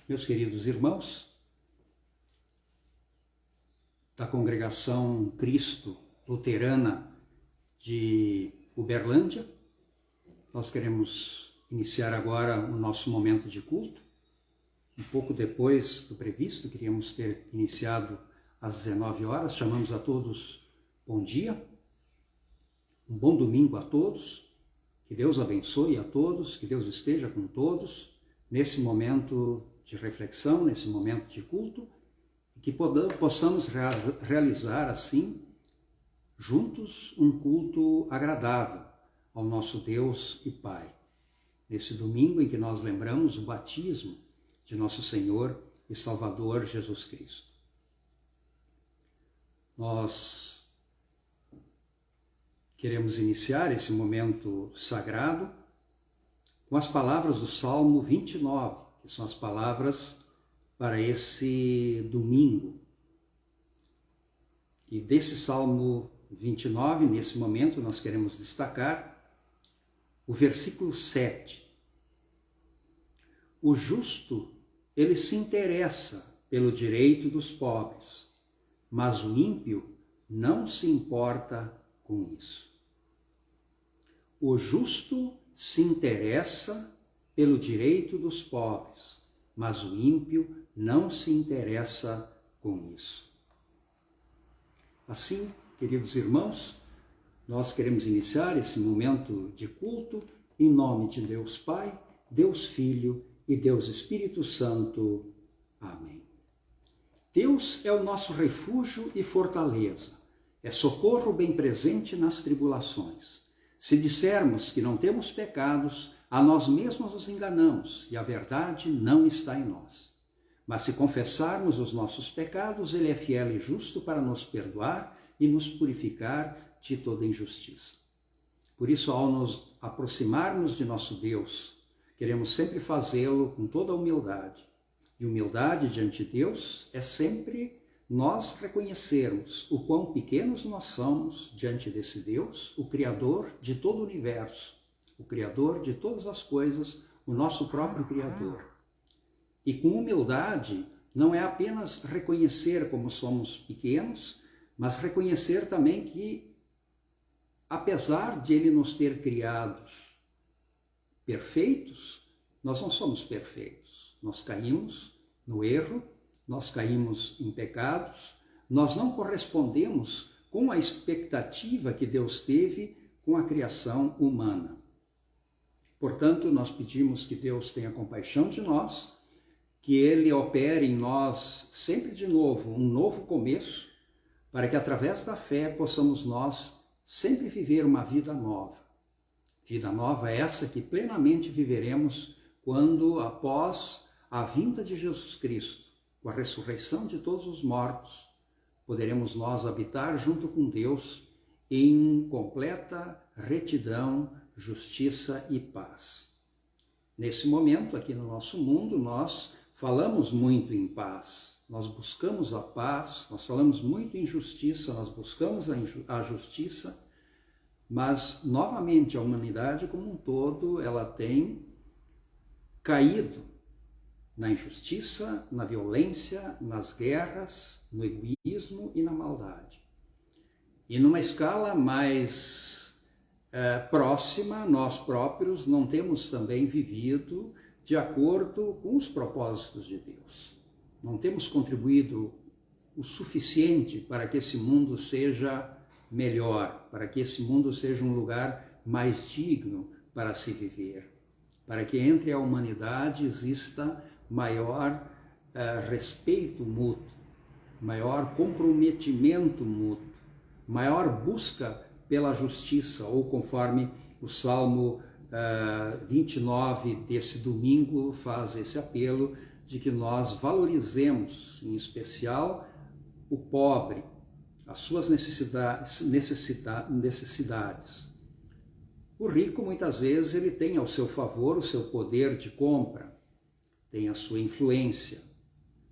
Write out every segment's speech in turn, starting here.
Meus queridos irmãos da Congregação Cristo Luterana de Uberlândia, nós queremos iniciar agora o nosso momento de culto. Um pouco depois do previsto, queríamos ter iniciado às 19 horas. Chamamos a todos bom dia, um bom domingo a todos, que Deus abençoe a todos, que Deus esteja com todos nesse momento de reflexão, nesse momento de culto, e que possamos realizar assim, juntos, um culto agradável ao nosso Deus e Pai. Nesse domingo em que nós lembramos o batismo de nosso Senhor e Salvador Jesus Cristo. Nós queremos iniciar esse momento sagrado com as palavras do Salmo 29, que são as palavras para esse domingo. E desse Salmo 29, nesse momento, nós queremos destacar o versículo 7. O justo, ele se interessa pelo direito dos pobres, mas o ímpio não se importa com isso. O justo se interessa pelo direito dos pobres, mas o ímpio não se interessa com isso. Assim, queridos irmãos, nós queremos iniciar esse momento de culto em nome de Deus Pai, Deus Filho e Deus Espírito Santo. Amém. Deus é o nosso refúgio e fortaleza, é socorro bem presente nas tribulações. Se dissermos que não temos pecados, a nós mesmos nos enganamos e a verdade não está em nós. Mas se confessarmos os nossos pecados, Ele é fiel e justo para nos perdoar e nos purificar de toda injustiça. Por isso, ao nos aproximarmos de nosso Deus, queremos sempre fazê-lo com toda a humildade. E humildade diante de Deus é sempre nós reconhecermos o quão pequenos nós somos diante desse Deus, o Criador de todo o universo, o Criador de todas as coisas, o nosso próprio Criador. E com humildade não é apenas reconhecer como somos pequenos, mas reconhecer também que, apesar de Ele nos ter criados perfeitos, nós não somos perfeitos. Nós caímos no erro, nós caímos em pecados, nós não correspondemos com a expectativa que Deus teve com a criação humana. Portanto, nós pedimos que Deus tenha compaixão de nós, que Ele opere em nós sempre de novo, um novo começo, para que através da fé possamos nós sempre viver uma vida nova. Vida nova essa que plenamente viveremos quando, após a vinda de Jesus Cristo, com a ressurreição de todos os mortos, poderemos nós habitar junto com Deus em completa retidão, justiça e paz. Nesse momento, aqui no nosso mundo, nós falamos muito em paz, nós buscamos a paz, nós falamos muito em justiça, nós buscamos a justiça, mas, novamente, a humanidade como um todo, ela tem caído na injustiça, na violência, nas guerras, no egoísmo e na maldade. E numa escala mais próxima, nós próprios não temos também vivido de acordo com os propósitos de Deus. Não temos contribuído o suficiente para que esse mundo seja melhor, para que esse mundo seja um lugar mais digno para se viver, para que entre a humanidade exista maior respeito mútuo, maior comprometimento mútuo, maior busca pela justiça, ou conforme o Salmo 29 desse domingo faz esse apelo de que nós valorizemos, em especial, o pobre, as suas necessidades. O rico, muitas vezes, ele tem ao seu favor o seu poder de compra, tem a sua influência.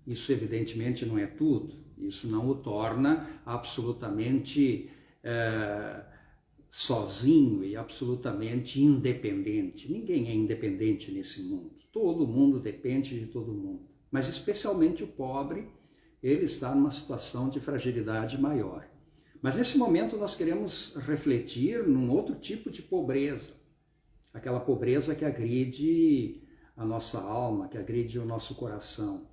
Isso, evidentemente, não é tudo. Isso não o torna absolutamente sozinho e absolutamente independente. Ninguém é independente nesse mundo. Todo mundo depende de todo mundo. mas especialmente o pobre, ele está numa situação de fragilidade maior. Mas nesse momento nós queremos refletir num outro tipo de pobreza, aquela pobreza que agride a nossa alma, que agride o nosso coração,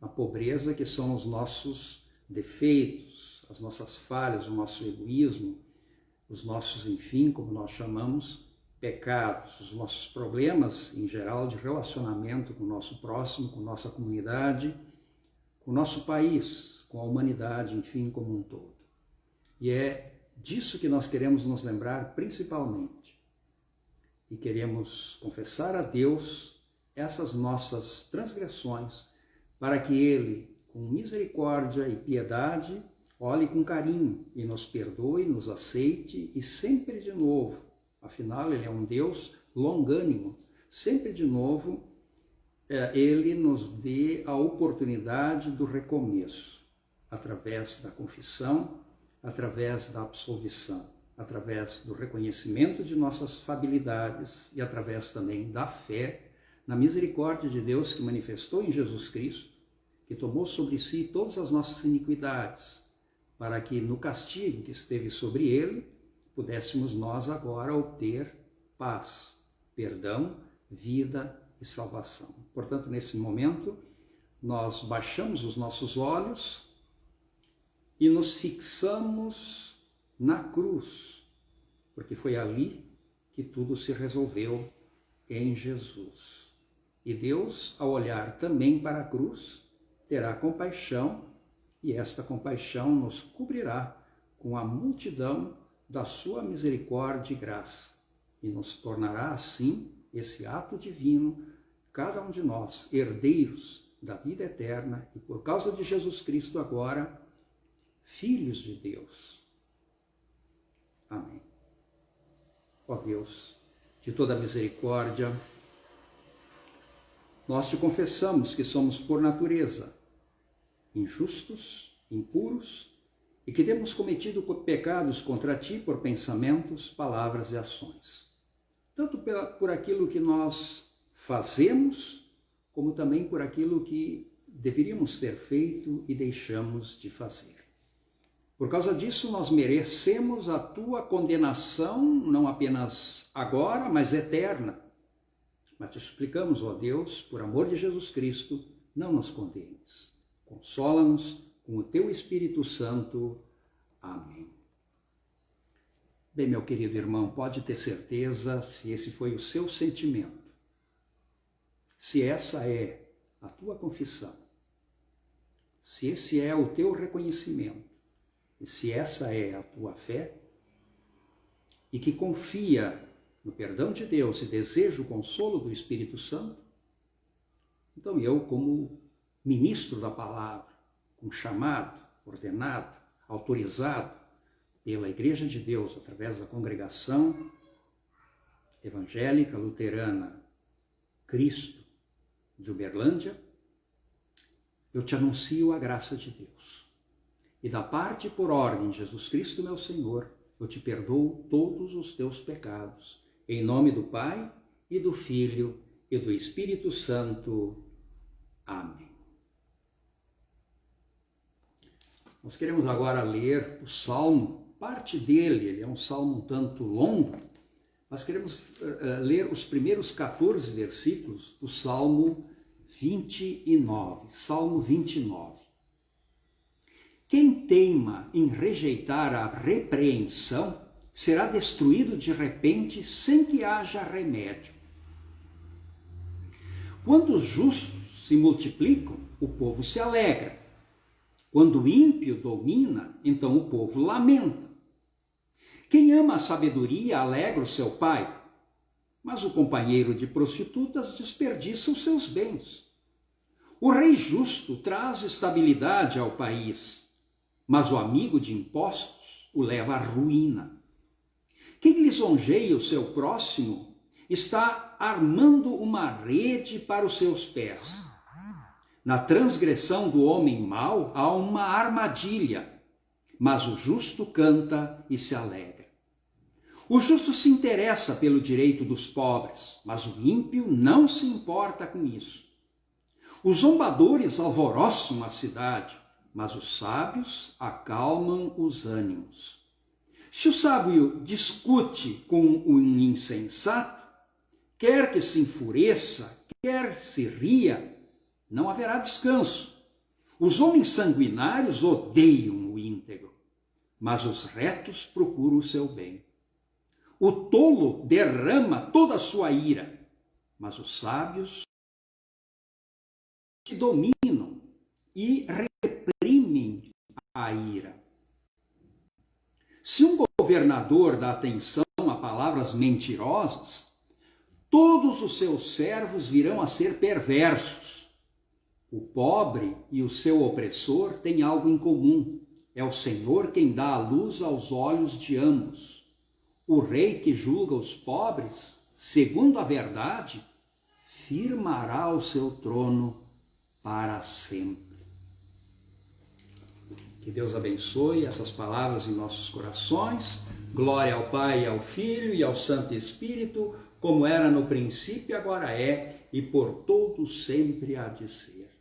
a pobreza que são os nossos defeitos, as nossas falhas, o nosso egoísmo, os nossos, enfim, como nós chamamos, pecados, os nossos problemas em geral de relacionamento com o nosso próximo, com nossa comunidade, com o nosso país, com a humanidade, enfim, como um todo. E é disso que nós queremos nos lembrar principalmente. E queremos confessar a Deus essas nossas transgressões, para que Ele, com misericórdia e piedade, olhe com carinho e nos perdoe, nos aceite e sempre de novo, afinal Ele é um Deus longânimo, sempre de novo Ele nos dê a oportunidade do recomeço, através da confissão, através da absolvição, através do reconhecimento de nossas falibilidades e através também da fé na misericórdia de Deus que manifestou em Jesus Cristo, que tomou sobre si todas as nossas iniquidades, para que no castigo que esteve sobre ele, pudéssemos nós agora obter paz, perdão, vida e salvação. Portanto, nesse momento, nós baixamos os nossos olhos e nos fixamos na cruz, porque foi ali que tudo se resolveu em Jesus. E Deus, ao olhar também para a cruz, terá compaixão, e esta compaixão nos cobrirá com a multidão da sua misericórdia e graça, e nos tornará assim, esse ato divino, cada um de nós, herdeiros da vida eterna, e por causa de Jesus Cristo agora, filhos de Deus. Amém. Ó Deus, de toda misericórdia, nós te confessamos que somos por natureza injustos, impuros e que temos cometido pecados contra ti por pensamentos, palavras e ações. Tanto por aquilo que nós fazemos, como também por aquilo que deveríamos ter feito e deixamos de fazer. Por causa disso, nós merecemos a tua condenação, não apenas agora, mas eterna. Mas te suplicamos, ó Deus, por amor de Jesus Cristo, não nos condenes. Consola-nos com o teu Espírito Santo. Amém. Bem, meu querido irmão, pode ter certeza, se esse foi o seu sentimento, se essa é a tua confissão, se esse é o teu reconhecimento, e se essa é a tua fé, e que confia no perdão de Deus e deseja o consolo do Espírito Santo, então eu, como ministro da palavra, com chamado, ordenado, autorizado pela Igreja de Deus, através da congregação evangélica luterana Cristo de Uberlândia, eu te anuncio a graça de Deus. E da parte por ordem de Jesus Cristo, meu Senhor, eu te perdoo todos os teus pecados. Em nome do Pai, e do Filho, e do Espírito Santo. Amém. Nós queremos agora ler o Salmo, parte dele, ele é um salmo um tanto longo, mas queremos ler os primeiros 14 versículos do Salmo 29. Salmo 29. Quem teima em rejeitar a repreensão será destruído de repente sem que haja remédio. Quando os justos se multiplicam, o povo se alegra. Quando o ímpio domina, então o povo lamenta. Quem ama a sabedoria alegra o seu pai, mas o companheiro de prostitutas desperdiça os seus bens. O rei justo traz estabilidade ao país, mas o amigo de impostos o leva à ruína. Quem lisonjeia o seu próximo está armando uma rede para os seus pés. Na transgressão do homem mau há uma armadilha, mas o justo canta e se alegra. O justo se interessa pelo direito dos pobres, mas o ímpio não se importa com isso. Os zombadores alvoroçam a cidade, mas os sábios acalmam os ânimos. Se o sábio discute com um insensato, quer que se enfureça, quer se ria, não haverá descanso. Os homens sanguinários odeiam o íntegro, mas os retos procuram o seu bem. O tolo derrama toda a sua ira, mas os sábios se dominam e reprimem a ira. Se um governador dá atenção a palavras mentirosas, todos os seus servos virão a ser perversos. O pobre e o seu opressor têm algo em comum. É o Senhor quem dá a luz aos olhos de ambos. O rei que julga os pobres, segundo a verdade, firmará o seu trono para sempre. Que Deus abençoe essas palavras em nossos corações. Glória ao Pai, ao Filho e ao Santo Espírito, como era no princípio, agora é, e por todo sempre há de ser.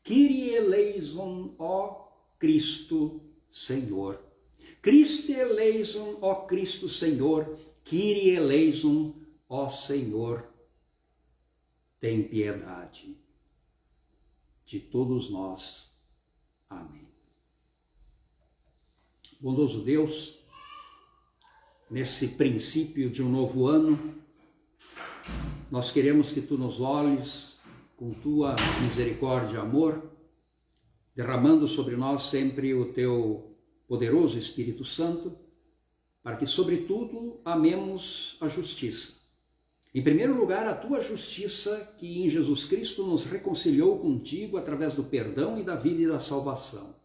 Kyrie eleison, ó Cristo Senhor. Christe eleison, ó Cristo Senhor. Kyrie eleison, ó Senhor. Tem piedade de todos nós. Amém. Bondoso Deus, nesse princípio de um novo ano, nós queremos que Tu nos olhes com Tua misericórdia e amor, derramando sobre nós sempre o Teu poderoso Espírito Santo, para que, sobretudo, amemos a justiça. Em primeiro lugar, a Tua justiça, que em Jesus Cristo nos reconciliou contigo através do perdão e da vida e da salvação.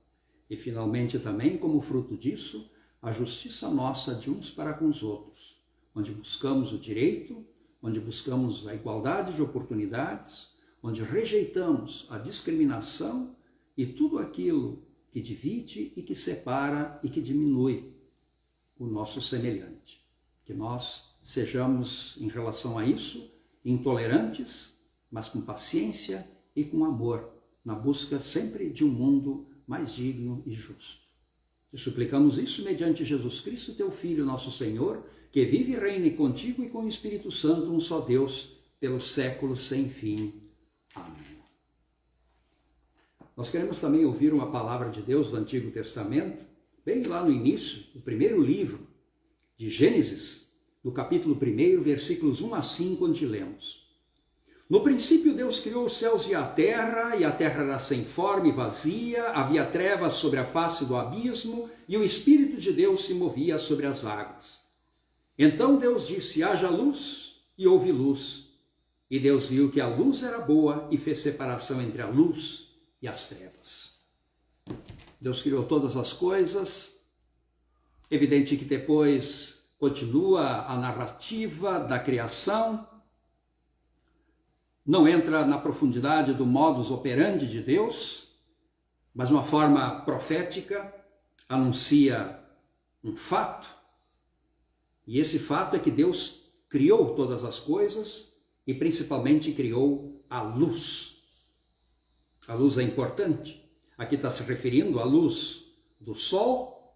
E, finalmente, também, como fruto disso, a justiça nossa de uns para com os outros, onde buscamos o direito, onde buscamos a igualdade de oportunidades, onde rejeitamos a discriminação e tudo aquilo que divide e que separa e que diminui o nosso semelhante. Que nós sejamos, em relação a isso, intolerantes, mas com paciência e com amor, na busca sempre de um mundo mais digno e justo. E suplicamos isso mediante Jesus Cristo, Teu Filho, nosso Senhor, que vive e reine contigo e com o Espírito Santo, um só Deus, pelos séculos sem fim. Amém. Nós queremos também ouvir uma palavra de Deus do Antigo Testamento, bem lá no início, o primeiro livro de Gênesis, no capítulo 1, versículos 1 a 5, onde lemos: No princípio Deus criou os céus e a terra era sem forma e vazia, havia trevas sobre a face do abismo, e o Espírito de Deus se movia sobre as águas. Então Deus disse: haja luz, e houve luz. E Deus viu que a luz era boa e fez separação entre a luz e as trevas. Deus criou todas as coisas. Evidente que depois continua a narrativa da criação. Não entra na profundidade do modus operandi de Deus, mas de uma forma profética anuncia um fato. E esse fato é que Deus criou todas as coisas e principalmente criou a luz. A luz é importante. Aqui está se referindo à luz do sol,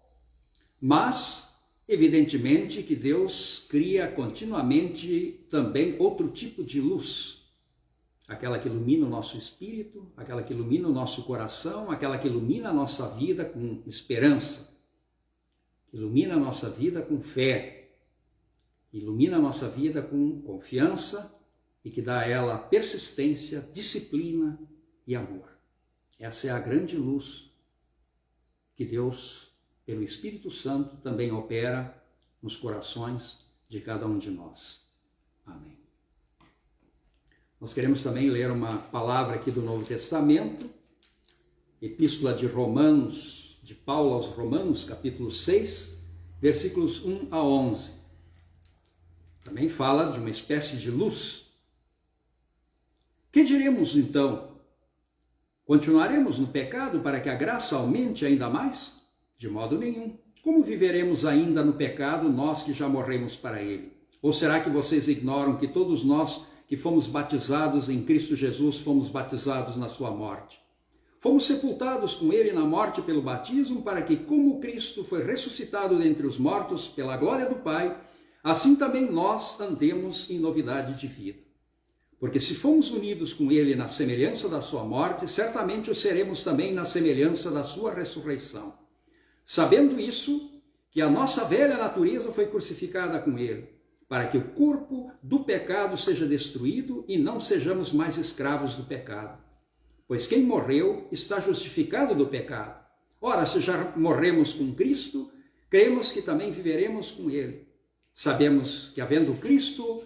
mas evidentemente que Deus cria continuamente também outro tipo de luz. Aquela que ilumina o nosso espírito, aquela que ilumina o nosso coração, aquela que ilumina a nossa vida com esperança, ilumina a nossa vida com fé, ilumina a nossa vida com confiança e que dá a ela persistência, disciplina e amor. Essa é a grande luz que Deus, pelo Espírito Santo, também opera nos corações de cada um de nós. Amém. Nós queremos também ler uma palavra aqui do Novo Testamento, Epístola de Romanos, de Paulo aos Romanos, capítulo 6, versículos 1 a 11. Também fala de uma espécie de luz. Que diremos então? Continuaremos no pecado para que a graça aumente ainda mais? De modo nenhum. Como viveremos ainda no pecado, nós que já morremos para ele? Ou será que vocês ignoram que todos nós que fomos batizados em Cristo Jesus, fomos batizados na sua morte. Fomos sepultados com ele na morte pelo batismo, para que, como Cristo foi ressuscitado dentre os mortos pela glória do Pai, assim também nós andemos em novidade de vida. Porque se fomos unidos com ele na semelhança da sua morte, certamente o seremos também na semelhança da sua ressurreição. Sabendo isso, que a nossa velha natureza foi crucificada com ele, para que o corpo do pecado seja destruído e não sejamos mais escravos do pecado. Pois quem morreu está justificado do pecado. Ora, se já morremos com Cristo, cremos que também viveremos com ele. Sabemos que, havendo Cristo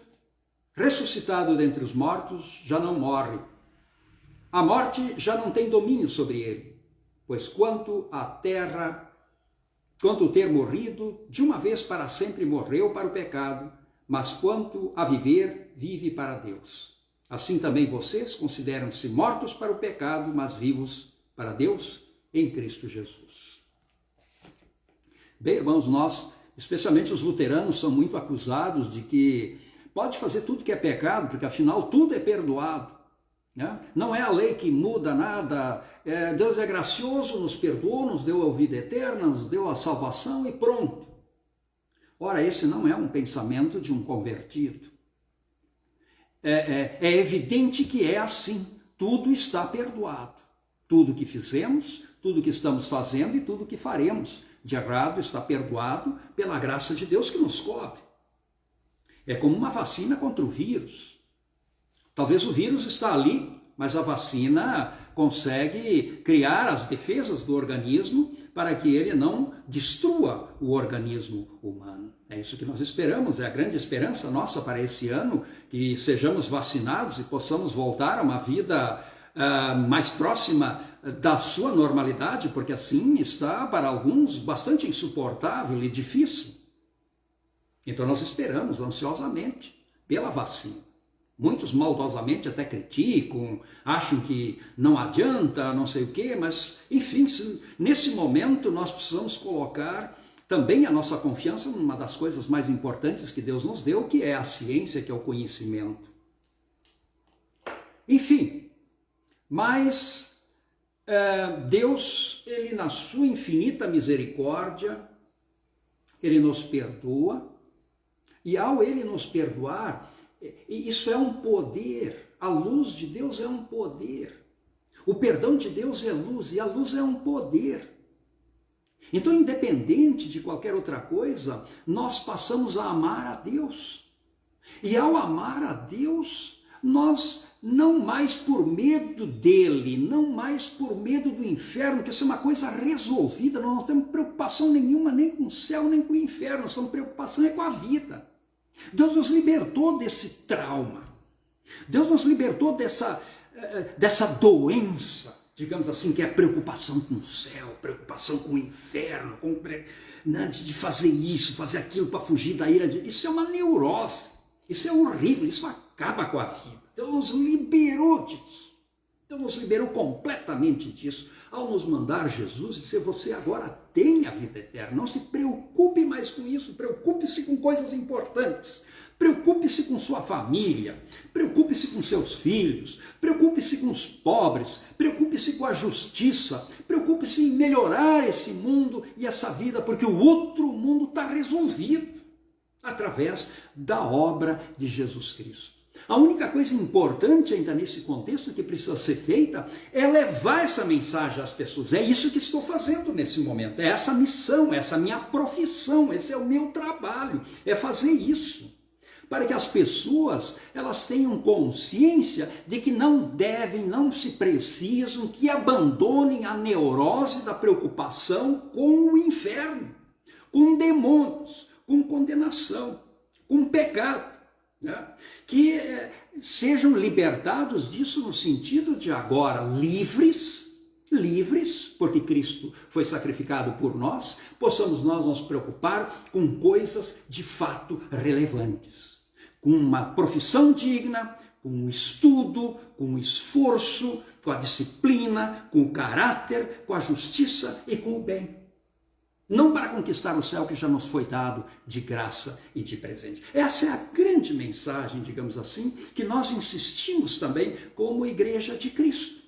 ressuscitado dentre os mortos, já não morre. A morte já não tem domínio sobre ele, pois quanto o ter morrido, de uma vez para sempre morreu para o pecado, mas quanto a viver, vive para Deus. Assim também vocês consideram-se mortos para o pecado, mas vivos para Deus em Cristo Jesus. Bem, irmãos, nós, especialmente os luteranos, são muito acusados de que pode fazer tudo que é pecado, porque afinal tudo é perdoado. Né? Não é a lei que muda nada, Deus é gracioso, nos perdoou, nos deu a vida eterna, nos deu a salvação e pronto. Ora, esse não é um pensamento de um convertido. É evidente que é assim, tudo está perdoado. Tudo que fizemos, tudo que estamos fazendo e tudo que faremos de errado está perdoado pela graça de Deus que nos cobre. É como uma vacina contra o vírus. Talvez o vírus está ali, mas a vacina consegue criar as defesas do organismo para que ele não destrua o organismo humano. É isso que nós esperamos, é a grande esperança nossa para esse ano, que sejamos vacinados e possamos voltar a uma vida mais próxima da sua normalidade, porque assim está para alguns bastante insuportável e difícil. Então nós esperamos ansiosamente pela vacina. Muitos maldosamente até criticam, acham que não adianta, não sei o quê, mas enfim, nesse momento nós precisamos colocar também a nossa confiança numa das coisas mais importantes que Deus nos deu, que é a ciência, que é o conhecimento. Enfim, mas Deus, ele na sua infinita misericórdia, ele nos perdoa, e ao ele nos perdoar, isso é um poder, a luz de Deus é um poder, o perdão de Deus é luz, e a luz é um poder. Então, independente de qualquer outra coisa, nós passamos a amar a Deus. E ao amar a Deus, nós não mais por medo dele, não mais por medo do inferno, que isso é uma coisa resolvida, nós não temos preocupação nenhuma, nem com o céu, nem com o inferno, nós temos preocupação com a vida. Deus nos libertou desse trauma, Deus nos libertou dessa doença, digamos assim, que é a preocupação com o céu, preocupação com o inferno, de fazer isso, fazer aquilo para fugir da ira de Deus. Isso é uma neurose, isso é horrível, isso acaba com a vida. Deus nos liberou disso, Deus nos liberou completamente disso, ao nos mandar Jesus e dizer, você agora tem a vida eterna, não se preocupe mais com isso, preocupe-se com coisas importantes. Preocupe-se com sua família, preocupe-se com seus filhos, preocupe-se com os pobres, preocupe-se com a justiça, preocupe-se em melhorar esse mundo e essa vida, porque o outro mundo está resolvido através da obra de Jesus Cristo. A única coisa importante ainda nesse contexto que precisa ser feita é levar essa mensagem às pessoas. É isso que estou fazendo nesse momento, é essa missão, essa minha profissão, esse é o meu trabalho, é fazer isso. Para que as pessoas, elas tenham consciência de que não devem, não se precisam, que abandonem a neurose da preocupação com o inferno, com demônios, com condenação, com pecado, né? Que sejam libertados disso no sentido de agora livres, porque Cristo foi sacrificado por nós, possamos nós nos preocupar com coisas de fato relevantes. Com uma profissão digna, com o estudo, com o esforço, com a disciplina, com o caráter, com a justiça e com o bem. não para conquistar o céu que já nos foi dado de graça e de presente. Essa é a grande mensagem, digamos assim, que nós insistimos também como Igreja de Cristo.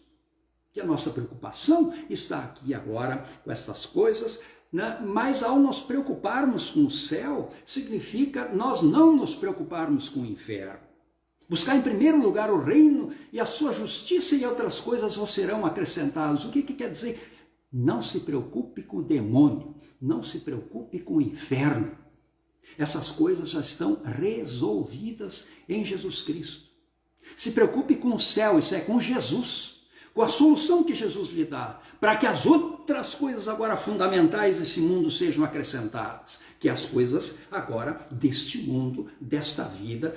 Que a nossa preocupação está aqui agora com essas coisas, né? Mas ao nos preocuparmos com o céu, significa nós não nos preocuparmos com o inferno. Buscar em primeiro lugar o reino e a sua justiça, e outras coisas vos serão acrescentadas. O que quer dizer? Não se preocupe com o demônio, não se preocupe com o inferno. Essas coisas já estão resolvidas em Jesus Cristo. Se preocupe com o céu, isso é com Jesus, com a solução que Jesus lhe dá, para que as outras coisas agora fundamentais desse mundo sejam acrescentadas, que as coisas agora deste mundo, desta vida,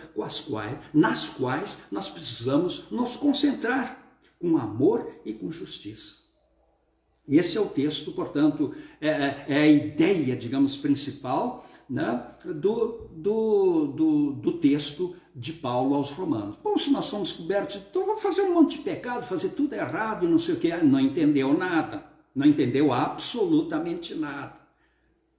nas quais nós precisamos nos concentrar com amor e com justiça. Esse é o texto, portanto, é a ideia, digamos, principal, né, do texto de Paulo aos Romanos. Bom, se nós somos cobertos, então vamos fazer um monte de pecado, fazer tudo errado e não sei o que, não entendeu nada, não entendeu absolutamente nada,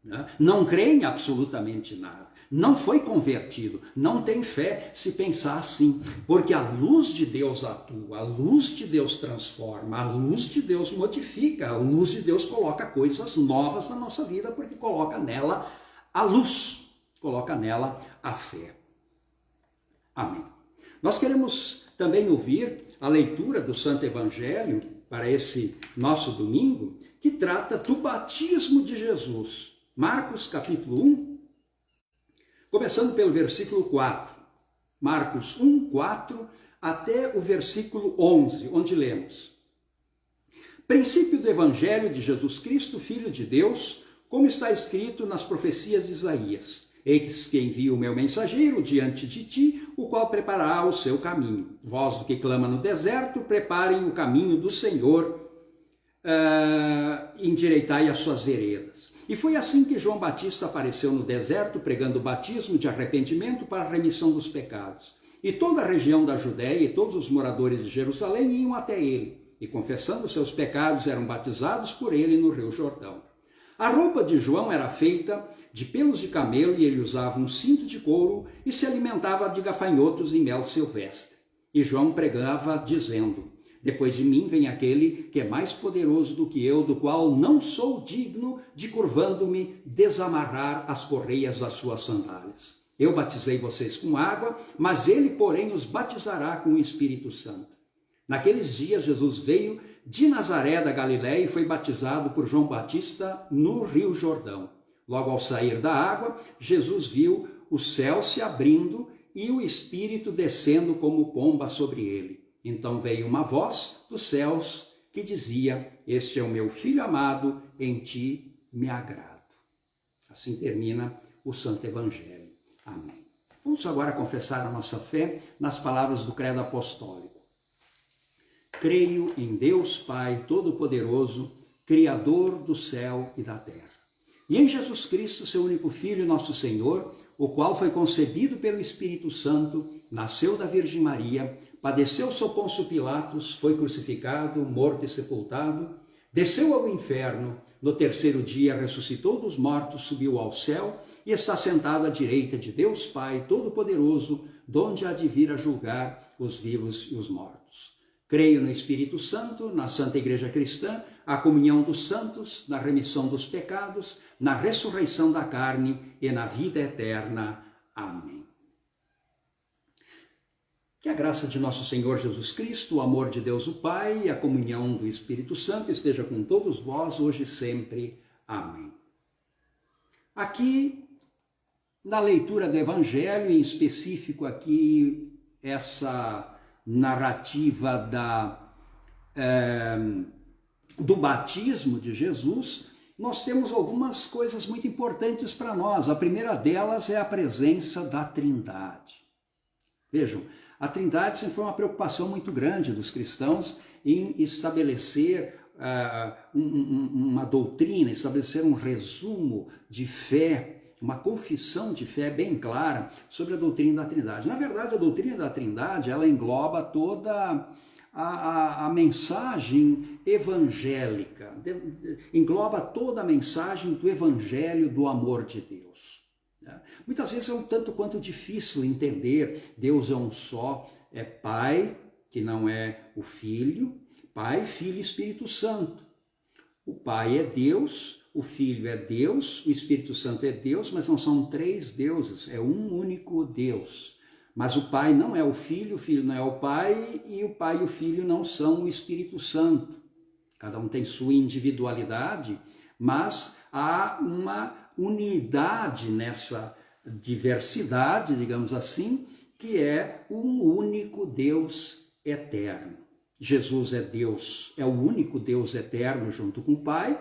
né? Não crê em absolutamente nada, não foi convertido, não tem fé se pensar assim, porque a luz de Deus atua, a luz de Deus transforma, a luz de Deus modifica, a luz de Deus coloca coisas novas na nossa vida, porque coloca nela a luz, coloca nela a fé. Amém. Nós queremos também ouvir a leitura do Santo Evangelho para esse nosso domingo, que trata do batismo de Jesus. Marcos capítulo 1, começando pelo versículo 4. Marcos 1, 4 até o versículo 11, onde lemos: Princípio do Evangelho de Jesus Cristo, Filho de Deus, como está escrito nas profecias de Isaías: Eis que envio o meu mensageiro diante de ti, o qual preparará o seu caminho. Vós do que clama no deserto, preparem o caminho do Senhor, endireitai as suas veredas. E foi assim que João Batista apareceu no deserto, pregando o batismo de arrependimento para a remissão dos pecados. E toda a região da Judéia e todos os moradores de Jerusalém iam até ele, e confessando seus pecados eram batizados por ele no Rio Jordão. A roupa de João era feita de pelos de camelo e ele usava um cinto de couro e se alimentava de gafanhotos e mel silvestre. E João pregava dizendo: Depois de mim vem aquele que é mais poderoso do que eu, do qual não sou digno de, curvando-me, desamarrar as correias das suas sandálias. Eu batizei vocês com água, mas ele, porém, os batizará com o Espírito Santo. Naqueles dias, Jesus veio de Nazaré da Galiléia e foi batizado por João Batista no Rio Jordão. Logo ao sair da água, Jesus viu o céu se abrindo e o Espírito descendo como pomba sobre ele. Então veio uma voz dos céus que dizia: Este é o meu Filho amado, em ti me agrado. Assim termina o Santo Evangelho. Amém. Vamos agora confessar a nossa fé nas palavras do Credo Apostólico. Creio em Deus Pai Todo-Poderoso, Criador do céu e da terra, e em Jesus Cristo, seu único Filho, nosso Senhor, o qual foi concebido pelo Espírito Santo, nasceu da Virgem Maria, padeceu sob Pôncio Pilatos, foi crucificado, morto e sepultado, desceu ao inferno, no terceiro dia ressuscitou dos mortos, subiu ao céu e está sentado à direita de Deus Pai Todo-Poderoso, donde há de vir a julgar os vivos e os mortos. Creio no Espírito Santo, na Santa Igreja Cristã, a comunhão dos santos, na remissão dos pecados, na ressurreição da carne e na vida eterna. Amém. Que a graça de nosso Senhor Jesus Cristo, o amor de Deus o Pai e a comunhão do Espírito Santo esteja com todos vós, hoje e sempre. Amém. Aqui, na leitura do Evangelho, em específico aqui, essa narrativa do batismo de Jesus, nós temos algumas coisas muito importantes para nós. A primeira delas é a presença da Trindade. Vejam, a Trindade sempre foi uma preocupação muito grande dos cristãos em estabelecer uma doutrina, estabelecer um resumo de fé, uma confissão de fé bem clara sobre a doutrina da Trindade. Na verdade, a doutrina da Trindade, ela engloba toda a mensagem evangélica, engloba toda a mensagem do evangelho do amor de Deus. Muitas vezes é um tanto quanto difícil entender, Deus é um só, é Pai, que não é o Filho, Pai, Filho e Espírito Santo. O Pai é Deus, o Filho é Deus, o Espírito Santo é Deus, mas não são três deuses, é um único Deus. Mas o Pai não é o Filho não é o Pai, e o Pai e o Filho não são o Espírito Santo. Cada um tem sua individualidade, mas há uma unidade nessa diversidade, digamos assim, que é um único Deus eterno. Jesus é Deus, é o único Deus eterno junto com o Pai,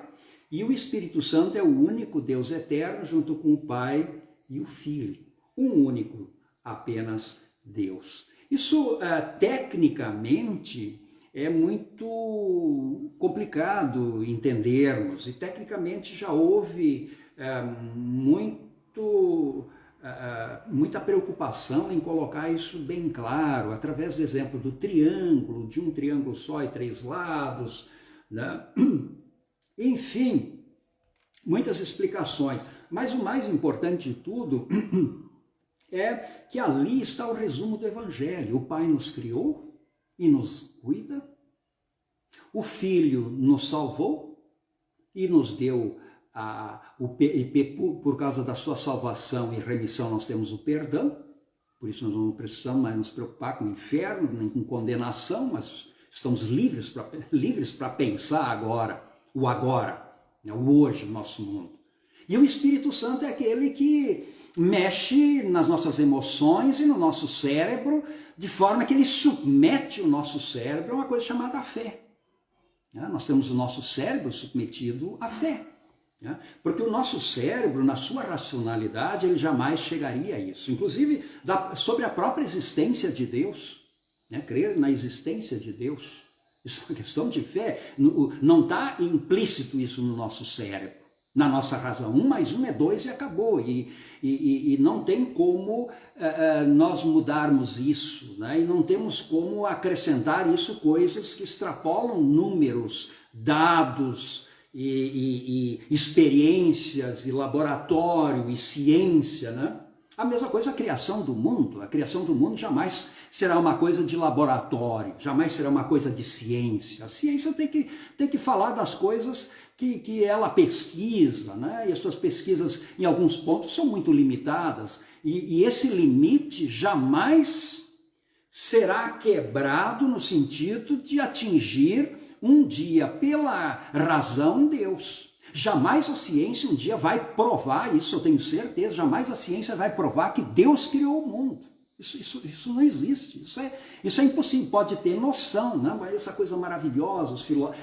e o Espírito Santo é o único Deus eterno junto com o Pai e o Filho. Um único, apenas Deus. Isso, tecnicamente, é muito complicado entendermos, e tecnicamente já houve muita preocupação em colocar isso bem claro, através do exemplo do triângulo, de um triângulo só e três lados, né? Enfim, muitas explicações, mas o mais importante de tudo é que ali está o resumo do Evangelho. O Pai nos criou e nos cuida, o Filho nos salvou e nos deu por causa da sua salvação e remissão nós temos o perdão, por isso nós não precisamos mais nos preocupar com o inferno, nem com condenação, mas estamos livres para pensar agora, né, o hoje, o nosso mundo. E o Espírito Santo é aquele que mexe nas nossas emoções e no nosso cérebro, de forma que ele submete o nosso cérebro a uma coisa chamada fé. Nós temos o nosso cérebro submetido à fé. Porque o nosso cérebro, na sua racionalidade, ele jamais chegaria a isso. Inclusive, sobre a própria existência de Deus, crer na existência de Deus. Isso é uma questão de fé. Não está implícito isso no nosso cérebro. Na nossa razão, 1 mais 1 é 2 e acabou. E não tem como nós mudarmos isso. E não temos como acrescentar isso coisas que extrapolam números, dados, e experiências, e laboratório, e ciência, né? A mesma coisa a criação do mundo. A criação do mundo jamais será uma coisa de laboratório, jamais será uma coisa de ciência. A ciência tem que falar das coisas que ela pesquisa, né? E as suas pesquisas, em alguns pontos, são muito limitadas. E esse limite jamais será quebrado no sentido de atingir um dia, pela razão, Deus. Jamais a ciência um dia vai provar, isso eu tenho certeza, jamais a ciência vai provar que Deus criou o mundo. Isso não existe, isso é impossível, pode ter noção, né? Mas essa coisa maravilhosa,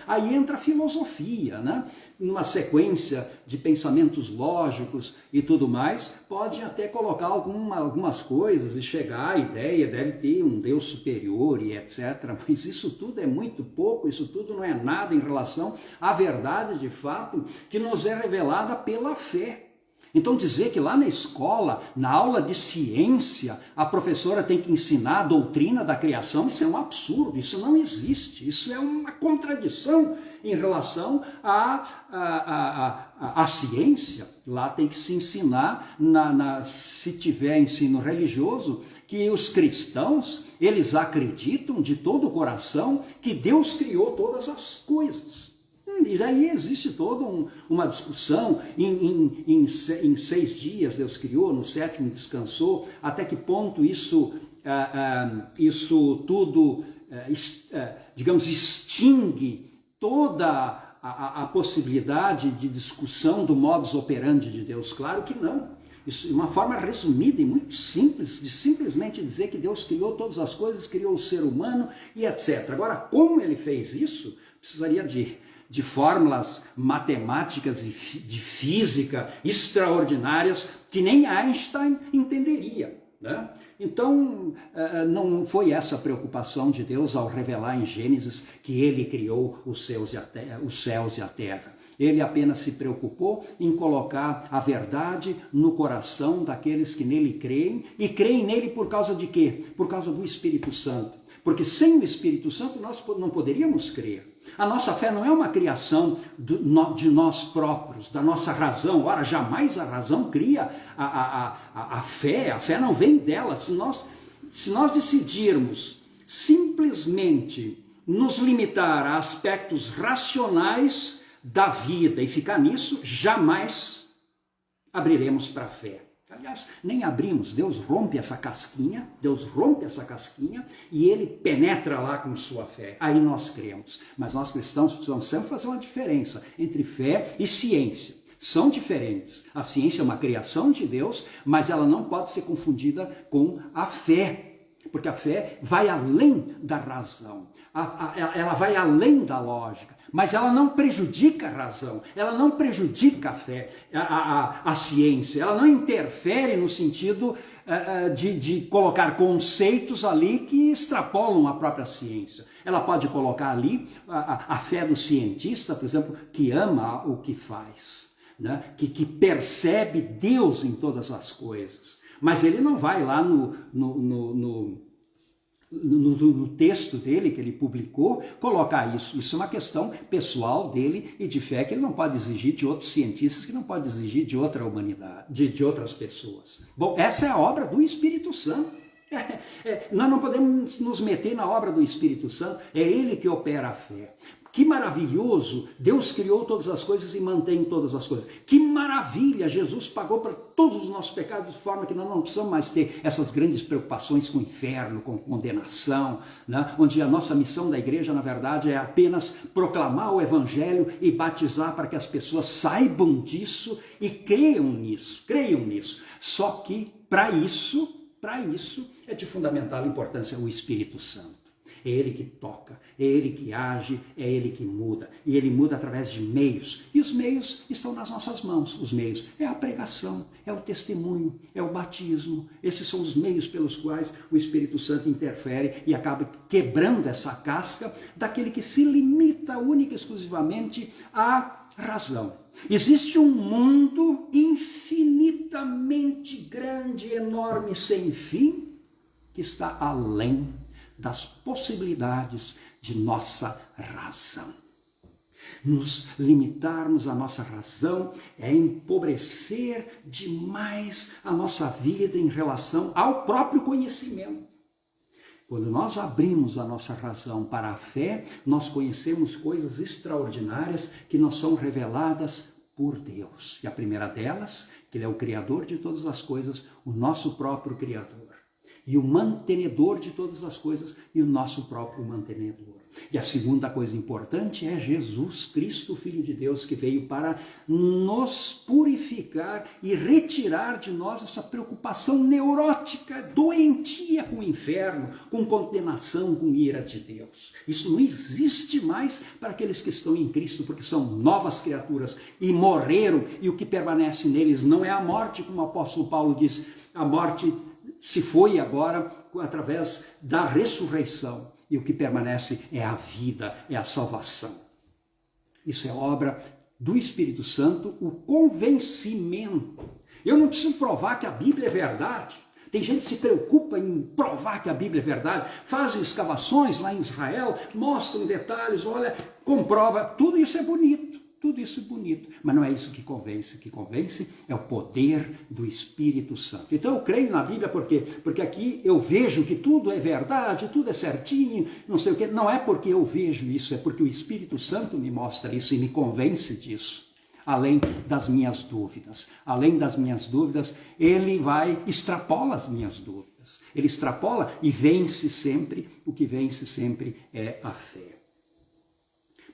aí entra a filosofia, né? Numa sequência de pensamentos lógicos e tudo mais, pode até colocar algumas coisas e chegar à ideia, deve ter um Deus superior e etc. Mas isso tudo é muito pouco, isso tudo não é nada em relação à verdade de fato que nos é revelada pela fé. Então dizer que lá na escola, na aula de ciência, a professora tem que ensinar a doutrina da criação, isso é um absurdo, isso não existe, isso é uma contradição em relação à ciência. Lá tem que se ensinar, se tiver ensino religioso, que os cristãos, eles acreditam de todo o coração que Deus criou todas as coisas. E aí existe toda uma discussão, em 6 dias Deus criou, no 7º descansou, até que ponto isso tudo, digamos, extingue toda a possibilidade de discussão do modus operandi de Deus? Claro que não. Isso, uma forma resumida e muito simples, de simplesmente dizer que Deus criou todas as coisas, criou o ser humano e etc. Agora, como ele fez isso, precisaria de fórmulas matemáticas e de física extraordinárias que nem Einstein entenderia, né? Então, não foi essa a preocupação de Deus ao revelar em Gênesis que ele criou os céus e a terra. Ele apenas se preocupou em colocar a verdade no coração daqueles que nele creem, e creem nele por causa de quê? Por causa do Espírito Santo. Porque sem o Espírito Santo nós não poderíamos crer. A nossa fé não é uma criação de nós próprios, da nossa razão. Ora, jamais a razão cria a fé não vem dela. Se nós decidirmos simplesmente nos limitar a aspectos racionais da vida e ficar nisso, jamais abriremos para a fé. Aliás, nem abrimos, Deus rompe essa casquinha e ele penetra lá com sua fé. Aí nós cremos. Mas nós cristãos precisamos sempre fazer uma diferença entre fé e ciência. São diferentes. A ciência é uma criação de Deus, mas ela não pode ser confundida com a fé. Porque a fé vai além da razão, ela vai além da lógica, mas ela não prejudica a razão, ela não prejudica a fé, a ciência, ela não interfere no sentido de colocar conceitos ali que extrapolam a própria ciência. Ela pode colocar ali a fé do cientista, por exemplo, que ama o que faz, né? que percebe Deus em todas as coisas. Mas ele não vai lá no texto dele, que ele publicou, colocar isso. Isso é uma questão pessoal dele e de fé que ele não pode exigir de outros cientistas, que não pode exigir de outra humanidade, de outras pessoas. Bom, essa é a obra do Espírito Santo. Nós não podemos nos meter na obra do Espírito Santo, é ele que opera a fé. Que maravilhoso, Deus criou todas as coisas e mantém todas as coisas. Que maravilha, Jesus pagou para todos os nossos pecados de forma que nós não precisamos mais ter essas grandes preocupações com o inferno, com condenação, né? Onde a nossa missão da igreja, na verdade, é apenas proclamar o evangelho e batizar para que as pessoas saibam disso e creiam nisso. Só que para isso é de fundamental importância o Espírito Santo. É ele que toca, é ele que age, é ele que muda. E ele muda através de meios. E os meios estão nas nossas mãos. Os meios é a pregação, é o testemunho, é o batismo. Esses são os meios pelos quais o Espírito Santo interfere e acaba quebrando essa casca daquele que se limita única e exclusivamente à razão. Existe um mundo infinitamente grande, enorme, sem fim, que está além das possibilidades de nossa razão. Nos limitarmos à nossa razão é empobrecer demais a nossa vida em relação ao próprio conhecimento. Quando nós abrimos a nossa razão para a fé, nós conhecemos coisas extraordinárias que nos são reveladas por Deus. E a primeira delas, que Ele é o Criador de todas as coisas, o nosso próprio Criador. E o mantenedor de todas as coisas e o nosso próprio mantenedor. E a segunda coisa importante é Jesus Cristo, Filho de Deus, que veio para nos purificar e retirar de nós essa preocupação neurótica, doentia com o inferno, com condenação, com ira de Deus. Isso não existe mais para aqueles que estão em Cristo, porque são novas criaturas e morreram, e o que permanece neles não é a morte, como o apóstolo Paulo diz, a morte se foi agora através da ressurreição. E o que permanece é a vida, é a salvação. Isso é obra do Espírito Santo, o convencimento. Eu não preciso provar que a Bíblia é verdade. Tem gente que se preocupa em provar que a Bíblia é verdade. Fazem escavações lá em Israel, mostram detalhes, olha, comprova. Tudo isso é bonito. Tudo isso é bonito, mas não é isso que convence. O que convence é o poder do Espírito Santo. Então eu creio na Bíblia porque aqui eu vejo que tudo é verdade, tudo é certinho, não sei o quê. Não é porque eu vejo isso, é porque o Espírito Santo me mostra isso e me convence disso. Além das minhas dúvidas. Além das minhas dúvidas, ele extrapola as minhas dúvidas. Ele extrapola e vence sempre. O que vence sempre é a fé.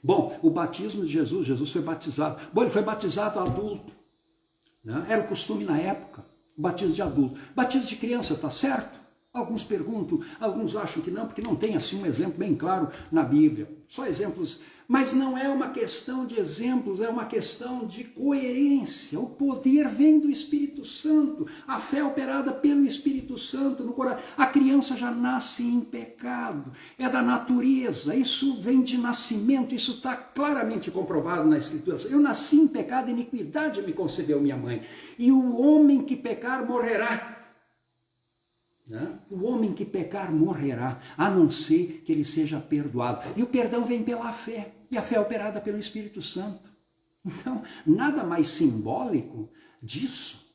Bom, o batismo de Jesus foi batizado. Bom, ele foi batizado adulto, né? Era o costume na época, o batismo de adulto. Batismo de criança, está certo? Alguns perguntam, alguns acham que não, porque não tem assim um exemplo bem claro na Bíblia. Só exemplos, mas não é uma questão de exemplos, é uma questão de coerência. O poder vem do Espírito Santo, a fé é operada pelo Espírito Santo no coração. A criança já nasce em pecado, é da natureza, isso vem de nascimento, isso está claramente comprovado na Escritura. Eu nasci em pecado, iniquidade me concebeu minha mãe, e o homem que pecar morrerá. né? O homem que pecar morrerá, a não ser que ele seja perdoado. E o perdão vem pela fé, e a fé é operada pelo Espírito Santo. Então, nada mais simbólico disso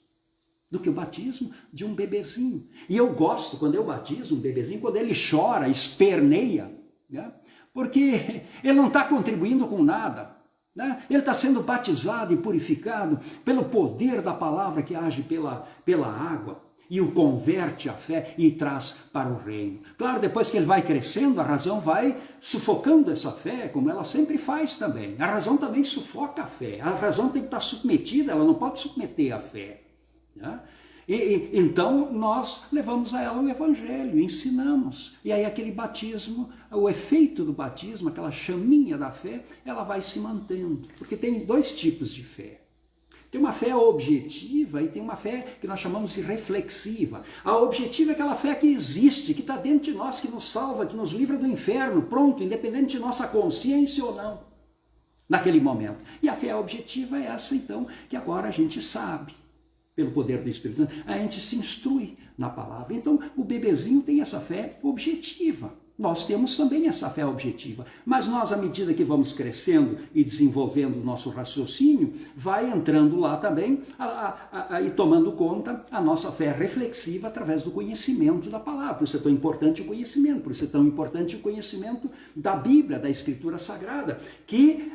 do que o batismo de um bebezinho. E eu gosto, quando eu batizo um bebezinho, quando ele chora, esperneia, né? Porque ele não está contribuindo com nada, né? Ele está sendo batizado e purificado pelo poder da palavra que age pela água e o converte à fé e traz para o reino. Claro, depois que ele vai crescendo, a razão vai sufocando essa fé, como ela sempre faz também. A razão também sufoca a fé. A razão tem que estar submetida, ela não pode submeter a fé, né? Então nós levamos a ela o evangelho, ensinamos. E aí aquele batismo, o efeito do batismo, aquela chaminha da fé, ela vai se mantendo. Porque tem dois tipos de fé. Tem uma fé objetiva e tem uma fé que nós chamamos de reflexiva. A objetiva é aquela fé que existe, que está dentro de nós, que nos salva, que nos livra do inferno, pronto, independente de nossa consciência ou não, naquele momento. E a fé objetiva é essa, então, que agora a gente sabe. Pelo poder do Espírito Santo, a gente se instrui na palavra. Então, o bebezinho tem essa fé objetiva. Nós temos também essa fé objetiva. Mas nós, à medida que vamos crescendo e desenvolvendo o nosso raciocínio, vai entrando lá também e tomando conta a nossa fé reflexiva através do conhecimento da palavra. Por isso é tão importante o conhecimento, por isso é tão importante o conhecimento da Bíblia, da Escritura Sagrada, que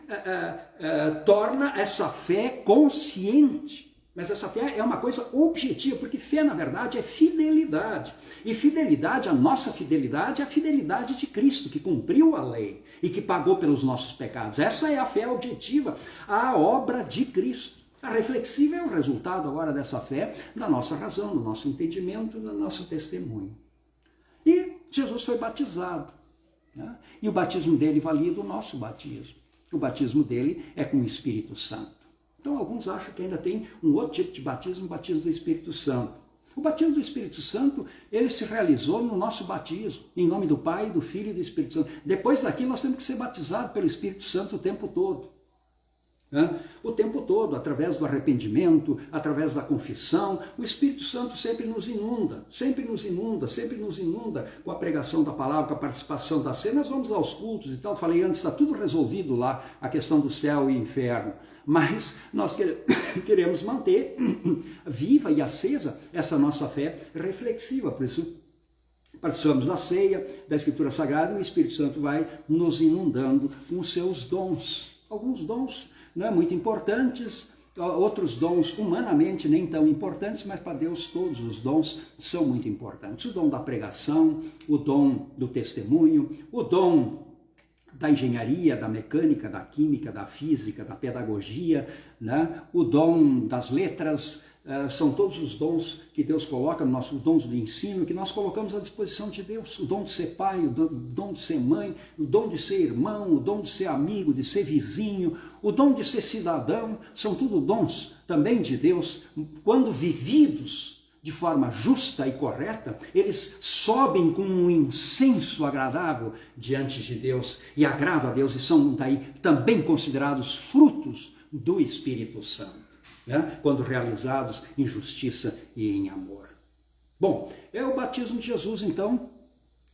torna essa fé consciente. Mas essa fé é uma coisa objetiva, porque fé, na verdade, é fidelidade. E fidelidade, a nossa fidelidade, é a fidelidade de Cristo, que cumpriu a lei e que pagou pelos nossos pecados. Essa é a fé objetiva, a obra de Cristo. A reflexiva é o resultado agora dessa fé, da nossa razão, do nosso entendimento, do nosso testemunho. E Jesus foi batizado, né? E o batismo dele valida o nosso batismo. O batismo dele é com o Espírito Santo. Então, alguns acham que ainda tem um outro tipo de batismo, o batismo do Espírito Santo. O batismo do Espírito Santo, ele se realizou no nosso batismo, em nome do Pai, do Filho e do Espírito Santo. Depois daqui, nós temos que ser batizados pelo Espírito Santo o tempo todo. O tempo todo, através do arrependimento, através da confissão, o Espírito Santo sempre nos inunda, sempre nos inunda, sempre nos inunda com a pregação da palavra, com a participação da ceia. Nós vamos aos cultos e tal, falei antes, está tudo resolvido lá, a questão do céu e inferno. Mas nós queremos manter viva e acesa essa nossa fé reflexiva, por isso participamos da ceia, da Escritura Sagrada, e o Espírito Santo vai nos inundando com os seus dons. Alguns dons, né, muito importantes, outros dons humanamente nem tão importantes, mas para Deus todos os dons são muito importantes. O dom da pregação, o dom do testemunho, o dom da engenharia, da mecânica, da química, da física, da pedagogia, né? O dom das letras, são todos os dons que Deus coloca, nossos dons do ensino, que nós colocamos à disposição de Deus. O dom de ser pai, o dom de ser mãe, o dom de ser irmão, o dom de ser amigo, de ser vizinho, o dom de ser cidadão, são tudo dons também de Deus. Quando vividos de forma justa e correta, eles sobem com um incenso agradável diante de Deus e agradam a Deus, e são daí também considerados frutos do Espírito Santo, né? Quando realizados em justiça e em amor. Bom, é o batismo de Jesus, então,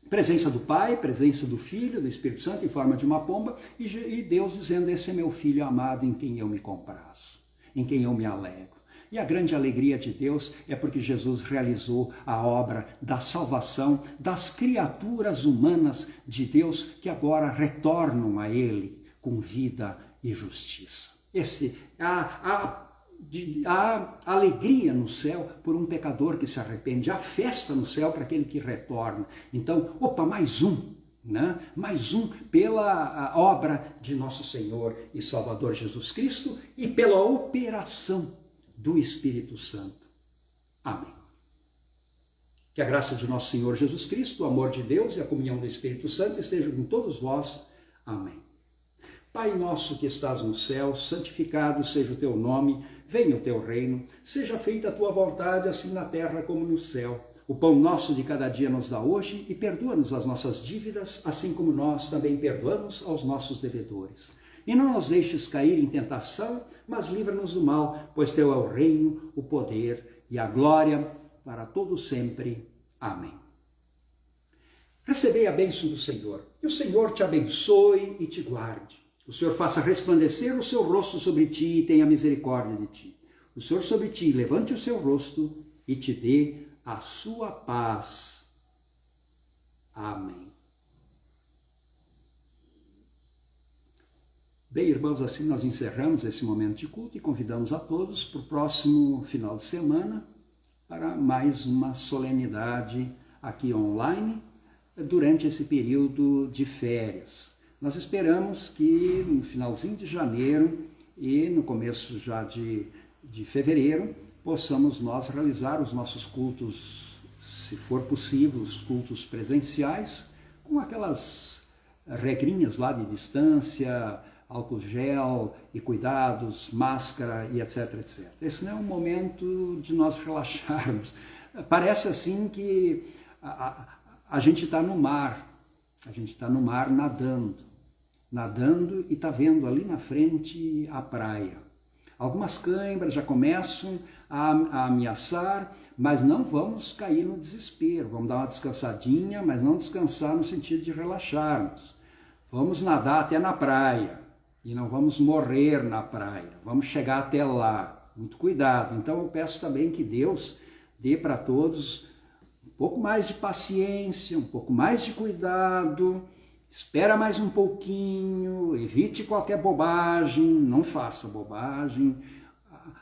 presença do Pai, presença do Filho, do Espírito Santo em forma de uma pomba, e Deus dizendo: esse é meu Filho amado em quem eu me comprazo, em quem eu me alegro. E a grande alegria de Deus é porque Jesus realizou a obra da salvação das criaturas humanas de Deus, que agora retornam a Ele com vida e justiça. A alegria no céu por um pecador que se arrepende, a festa no céu para aquele que retorna. Então, mais um, né? Mais um pela obra de nosso Senhor e Salvador Jesus Cristo e pela operação do Espírito Santo. Amém. Que a graça de nosso Senhor Jesus Cristo, o amor de Deus e a comunhão do Espírito Santo estejam com todos vós. Amém. Pai nosso que estás no céu, santificado seja o teu nome, venha o teu reino, seja feita a tua vontade, assim na terra como no céu. O pão nosso de cada dia nos dá hoje e perdoa-nos as nossas dívidas, assim como nós também perdoamos aos nossos devedores. E não nos deixes cair em tentação, mas livra-nos do mal, pois teu é o reino, o poder e a glória para todo sempre. Amém. Recebei a bênção do Senhor. E o Senhor te abençoe e te guarde. O Senhor faça resplandecer o seu rosto sobre ti e tenha misericórdia de ti. O Senhor sobre ti levante o seu rosto e te dê a sua paz. Amém. Bem, irmãos, assim nós encerramos esse momento de culto e convidamos a todos para o próximo final de semana para mais uma solenidade aqui online durante esse período de férias. Nós esperamos que no finalzinho de janeiro e no começo já de fevereiro possamos nós realizar os nossos cultos, se for possível, os cultos presenciais, com aquelas regrinhas lá de distância, álcool gel e cuidados, máscara e etc, etc. Esse não é um momento de nós relaxarmos. Parece assim que a gente está no mar, nadando e está vendo ali na frente a praia. Algumas câimbras já começam a ameaçar, mas não vamos cair no desespero, vamos dar uma descansadinha, mas não descansar no sentido de relaxarmos. Vamos nadar até na praia. E não vamos morrer na praia, vamos chegar até lá, muito cuidado. Então eu peço também que Deus dê para todos um pouco mais de paciência, um pouco mais de cuidado, espera mais um pouquinho, evite qualquer bobagem, não faça bobagem.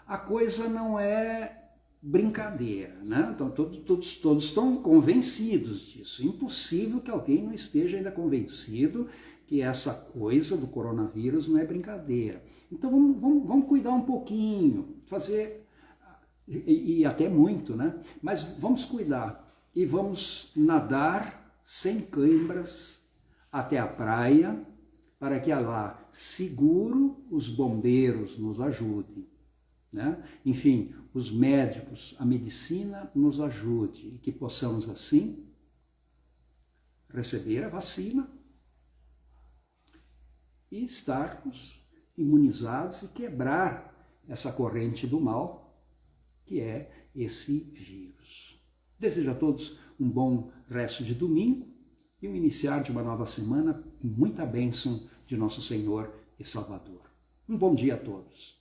A coisa não é brincadeira, né? Então todos estão convencidos disso. É impossível que alguém não esteja ainda convencido que essa coisa do coronavírus não é brincadeira. Então vamos cuidar um pouquinho, fazer, e até muito, né? Mas vamos cuidar e vamos nadar sem câimbras até a praia, para que lá, seguro, os bombeiros nos ajudem, né? Enfim, os médicos, a medicina nos ajude e que possamos assim receber a vacina e estarmos imunizados e quebrar essa corrente do mal, que é esse vírus. Desejo a todos um bom resto de domingo e o iniciar de uma nova semana com muita bênção de nosso Senhor e Salvador. Um bom dia a todos.